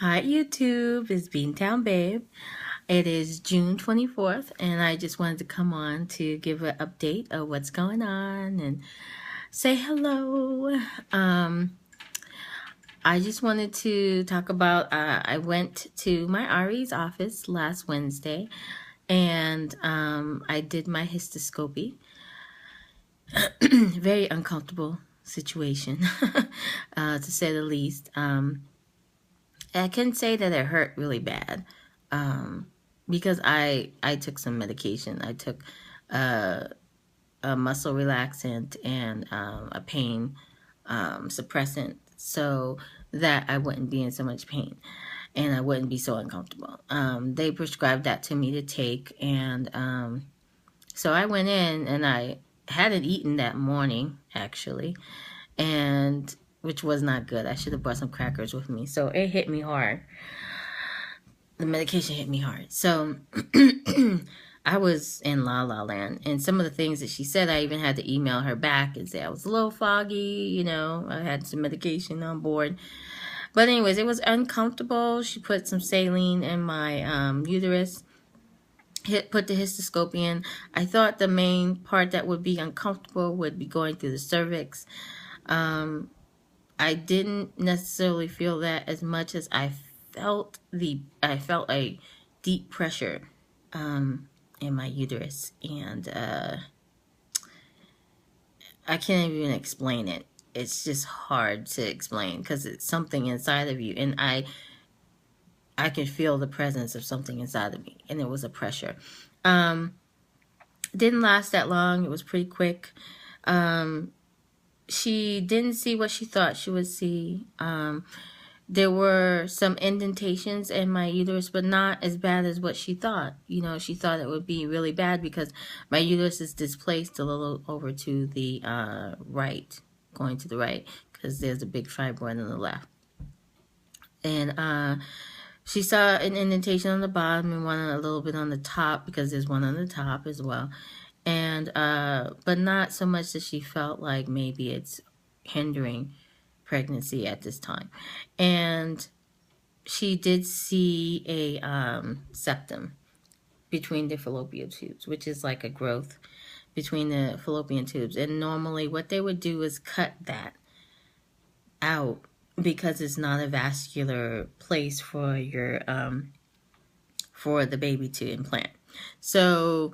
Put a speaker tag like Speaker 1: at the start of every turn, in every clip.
Speaker 1: Hi YouTube, it's Beantown Babe. It is June 24th and I just wanted to come on to give an update of what's going on and say hello. I just wanted to talk about, I went to my RE's office last Wednesday and I did my histoscopy. Very uncomfortable situation, to say the least. I can say that it hurt really bad because I took some medication. I took a muscle relaxant and a pain suppressant so that I wouldn't be in so much pain and I wouldn't be so uncomfortable. They prescribed that to me to take, and so I went in and I hadn't eaten that morning actually, and which was not good. I should have brought some crackers with me. So it hit me hard. The medication hit me hard. So I was in la la land. And some of the things that she said, I even had to email her back and say I was a little foggy, you know, I had some medication on board. But anyways, it was uncomfortable. She put some saline in my uterus, put the histoscope in. I thought the main part that would be uncomfortable would be going through the cervix. I didn't necessarily feel that as much as I felt a deep pressure in my uterus, and I can't even explain it. It's just hard to explain because it's something inside of you, and I could feel the presence of something inside of me, and it was a pressure. Didn't last that long. It was pretty quick. She didn't see what she thought she would see. There were some indentations in my uterus, but not as bad as what she thought. You know, she thought it would be really bad because my uterus is displaced a little over to the right, going to the right, because there's a big fibroid on the left. And she saw an indentation on the bottom and one a little bit on the top, because there's one on the top as well. And but not so much that she felt like maybe it's hindering pregnancy at this time. And she did see a septum between the fallopian tubes, which is like a growth between the fallopian tubes. And normally what they would do is cut that out because it's not a vascular place for your for the baby to implant. So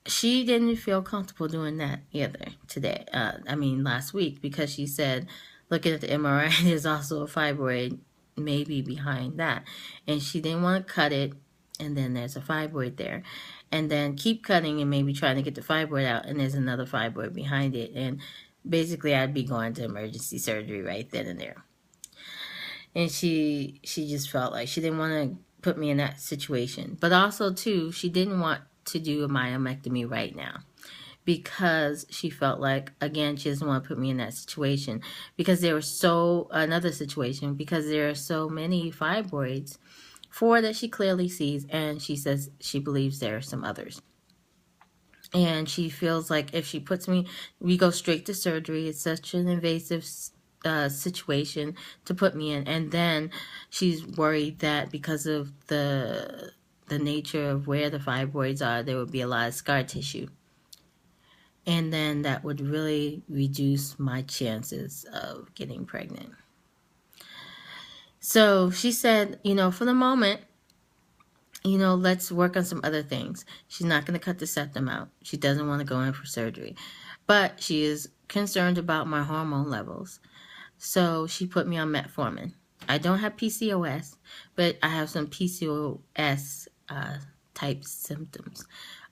Speaker 1: she didn't feel comfortable doing that either today. Last week, because she said, looking at the MRI, there's also a fibroid maybe behind that. And she didn't want to cut it, and then there's a fibroid there. And then keep cutting and maybe trying to get the fibroid out, and there's another fibroid behind it. And basically, I'd be going to emergency surgery right then and there. And she just felt like she didn't want to put me in that situation. But also, too, she didn't want to do a myomectomy right now because she felt like, again, she doesn't want to put me in that situation because there was another situation because there are so many fibroids, 4 that she clearly sees, and she says she believes there are some others. And she feels like if she puts me, we go straight to surgery. It's such an invasive situation to put me in. And then she's worried that because of the nature of where the fibroids are, there would be a lot of scar tissue. And then that would really reduce my chances of getting pregnant. So she said, you know, for the moment, you know, let's work on some other things. She's not going to cut the septum out. She doesn't want to go in for surgery. But she is concerned about my hormone levels. So she put me on metformin. I don't have PCOS, but I have some PCOS type symptoms.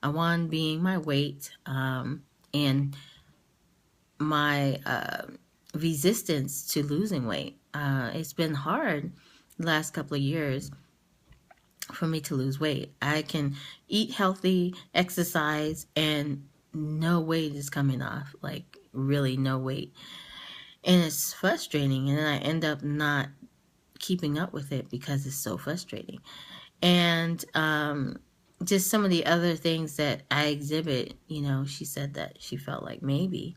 Speaker 1: One being my weight and my resistance to losing weight. It's been hard the last couple of years for me to lose weight. I can eat healthy, exercise, and no weight is coming off, like really no weight. And it's frustrating, and then I end up not keeping up with it because it's so frustrating. And just some of the other things that I exhibit, you know, she said that she felt like maybe,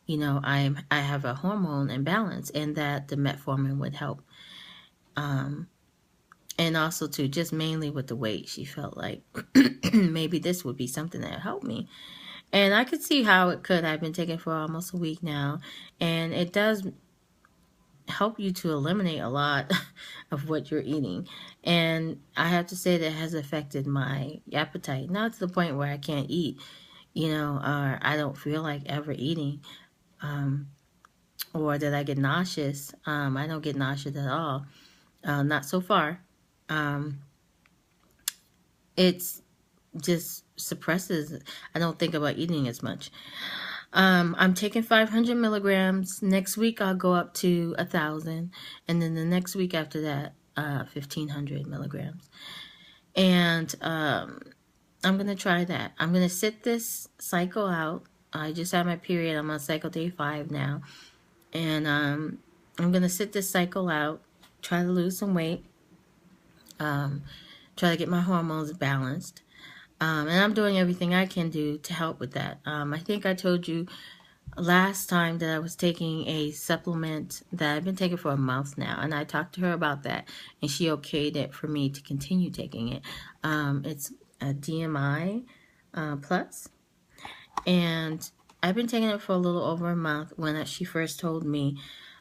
Speaker 1: you know, I have a hormone imbalance and that the metformin would help. And also too, just mainly with the weight, she felt like maybe this would be something that helped me. And I could see how it could. I've been taking it for almost a week now, and it does help you to eliminate a lot of what you're eating. And I have to say that has affected my appetite, not to the point where I can't eat, or I don't feel like ever eating, or that I get nauseous. I don't get nauseous at all, not so far. It's just suppresses. I don't think about eating as much. I'm taking 500 milligrams. Next week I'll go up to 1,000, and then the next week after that, 1,500 milligrams. And I'm gonna try that. I'm gonna sit this cycle out. I just had my period. I'm on cycle day 5 now, and I'm gonna sit this cycle out. Try to lose some weight. Try to get my hormones balanced. And I'm doing everything I can do to help with that. I think I told you last time that I was taking a supplement that I've been taking for a month now, and I talked to her about that, and she okayed it for me to continue taking it. It's a DMI plus, and I've been taking it for a little over a month when she first told me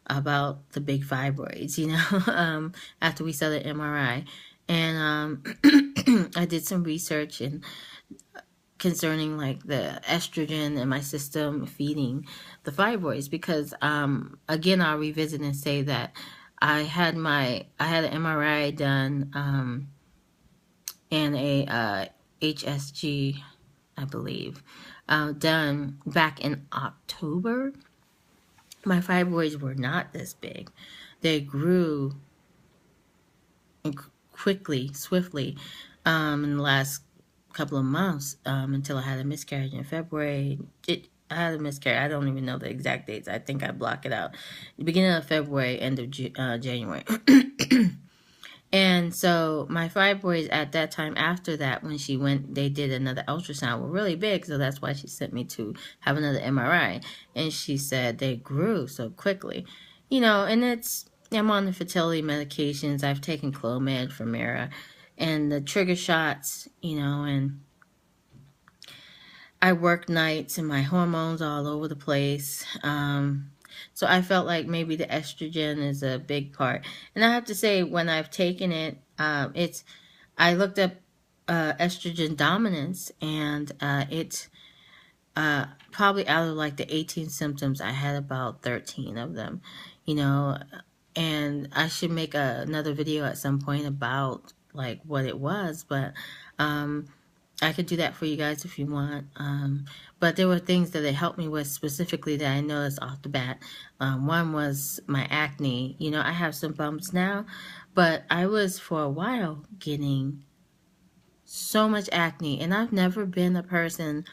Speaker 1: about the big fibroids, after we saw the MRI. And I did some research and concerning like the estrogen in my system feeding the fibroids, because again, I'll revisit and say that I had an MRI done and a HSG, I believe, done back in October. My fibroids were not this big. They grew quickly, swiftly, in the last couple of months, until I had a miscarriage in February. I had a miscarriage. I don't even know the exact dates. I think I block it out. The beginning of February, end of January. And so my fibroids at that time, after that, when they did another ultrasound, were really big. So that's why she sent me to have another MRI. And she said they grew so quickly, and I'm on the fertility medications. I've taken Clomid, Femera, and the trigger shots, and I work nights and my hormones all over the place. So I felt like maybe the estrogen is a big part. And I have to say, when I've taken it, I looked up estrogen dominance, and it's probably out of like the 18 symptoms, I had about 13 of them, and I should make another video at some point about like what it was, but I could do that for you guys if you want. But there were things that it helped me with specifically that I noticed off the bat. One was my acne. I have some bumps now, but I was for a while getting so much acne, and I've never been a person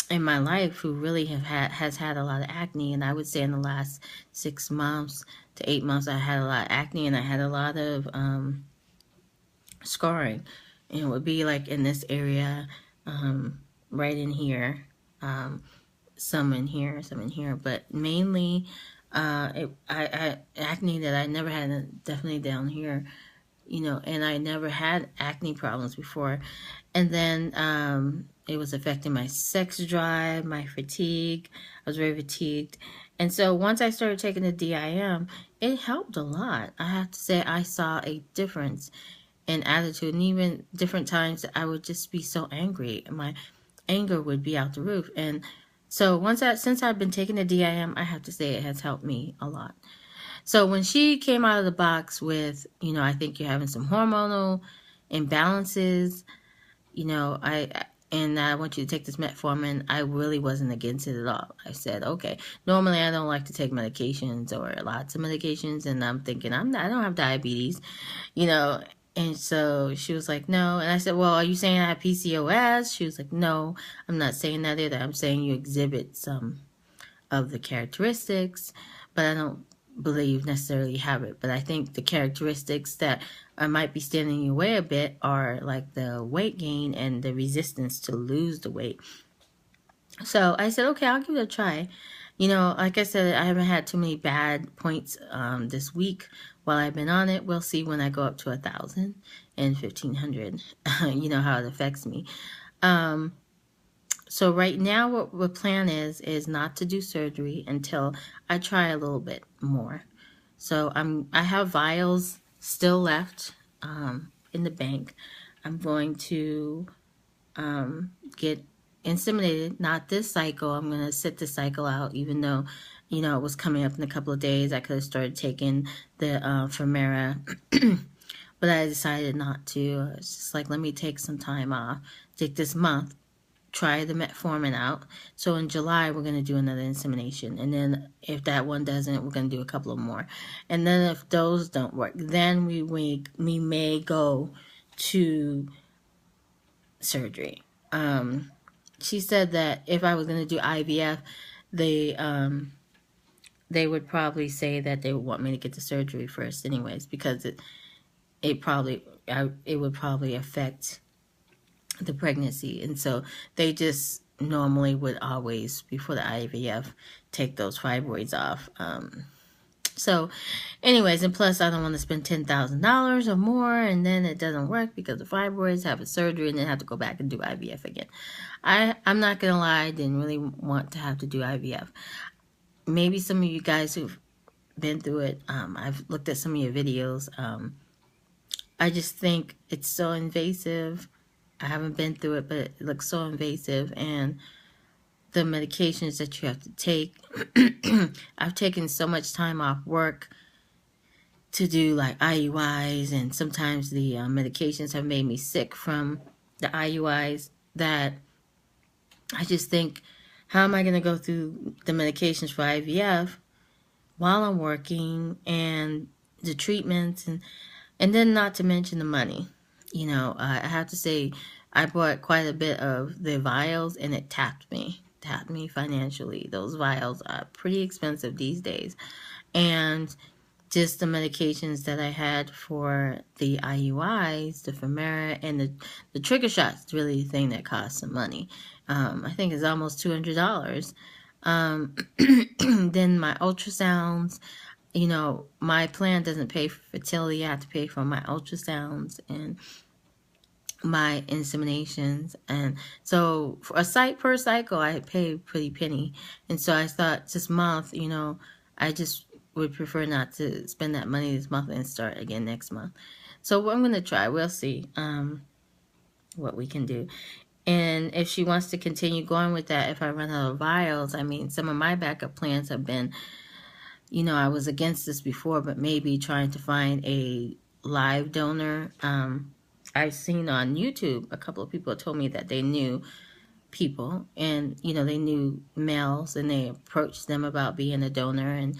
Speaker 1: in my life who really has had a lot of acne. And I would say in the last 6 months to 8 months, I had a lot of acne, and I had a lot of scarring. And it would be like in this area, right in here, some in here, but mainly acne that I never had, definitely down here, and I never had acne problems before. And then it was affecting my sex drive, my fatigue. I was very fatigued. And so once I started taking the DIM, it helped a lot. I have to say I saw a difference in attitude, and even different times I would just be so angry. My anger would be out the roof. And so since I've been taking the DIM, I have to say it has helped me a lot. So when she came out of the box with, I think you're having some hormonal imbalances, and I want you to take this metformin, I really wasn't against it at all. I said, okay. Normally, I don't like to take medications or lots of medications, and I'm thinking, I don't have diabetes, And so she was like, no. And I said, well, are you saying I have PCOS? She was like, no, I'm not saying that either. I'm saying you exhibit some of the characteristics, but I don't believe necessarily have it. But I think the characteristics that might be standing in your way a bit are like the weight gain and the resistance to lose the weight. So I said, okay, I'll give it a try. like I said, I haven't had too many bad points this week while I've been on it. We'll see when I go up to 1,000 and 1,500, how it affects me. So right now what the plan is not to do surgery until I try a little bit more. So I have vials still left in the bank. I'm going to get inseminated, not this cycle. I'm going to sit the cycle out, even though, it was coming up in a couple of days. I could have started taking the Femera, but I decided not to. It's just like, let me take some time off, take this month, try the metformin out. So in July, we're going to do another insemination. And then if that one doesn't, we're going to do a couple of more. And then if those don't work, then we may go to surgery. She said that if I was going to do IVF, they would probably say that they would want me to get the surgery first anyways, because it would probably affect the pregnancy. And so they just normally would always, before the IVF, take those fibroids off. So anyways, and plus I don't want to spend $10,000 or more and then it doesn't work because the fibroids, have a surgery, and then have to go back and do IVF again. I'm not going to lie, I didn't really want to have to do IVF. Maybe some of you guys who've been through it, I've looked at some of your videos. I just think it's so invasive. I haven't been through it, but it looks so invasive, and the medications that you have to take. I've taken so much time off work to do like IUIs, and sometimes the medications have made me sick from the IUIs that I just think, how am I going to go through the medications for IVF while I'm working, and the treatments, and then not to mention the money. I have to say, I bought quite a bit of the vials, and it tapped me financially. Those vials are pretty expensive these days. And just the medications that I had for the IUIs, the Femera, and the trigger shots, really the thing that costs some money. I think it's almost $200. Then my ultrasounds, my plan doesn't pay for fertility. I have to pay for my ultrasounds and my inseminations. And so for per cycle, I pay a pretty penny. And so I thought this month, I just would prefer not to spend that money this month and start again next month. So I'm going to try. We'll see what we can do. And if she wants to continue going with that, if I run out of vials, some of my backup plans have been, I was against this before, but maybe trying to find a live donor. I've seen on YouTube, a couple of people told me that they knew people, and they knew males, and they approached them about being a donor, and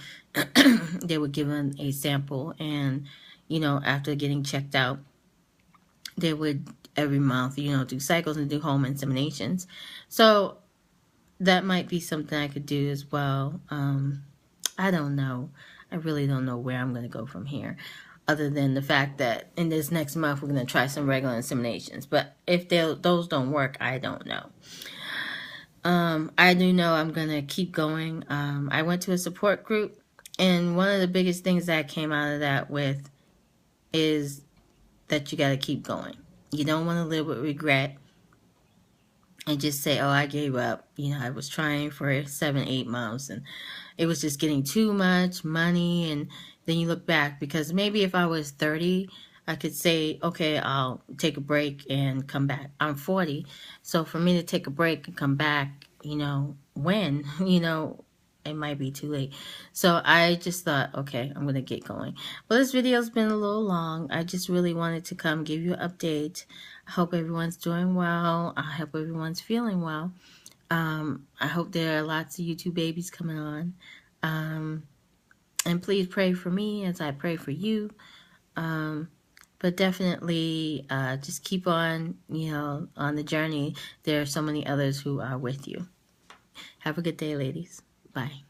Speaker 1: they would give them a sample, and after getting checked out, they would every month do cycles and do home inseminations. So that might be something I could do as well. I don't know. I really don't know where I'm going to go from here, other than the fact that in this next month we're going to try some regular inseminations. But if those don't work, I don't know. I do know I'm going to keep going. I went to a support group, and one of the biggest things that came out of that with is that you got to keep going. You don't want to live with regret and just say, oh, I gave up. I was trying for 7-8 months, and it was just getting too much money. And then you look back, because maybe if I was 30, I could say, okay, I'll take a break and come back. I'm 40. So for me to take a break and come back, when, it might be too late. So I just thought, okay, I'm going to get going. Well, this video's been a little long. I just really wanted to come give you an update. I hope everyone's doing well. I hope everyone's feeling well. I hope there are lots of YouTube babies coming on. And please pray for me as I pray for you. But definitely just keep on, on the journey. There are so many others who are with you. Have a good day, ladies. Bye.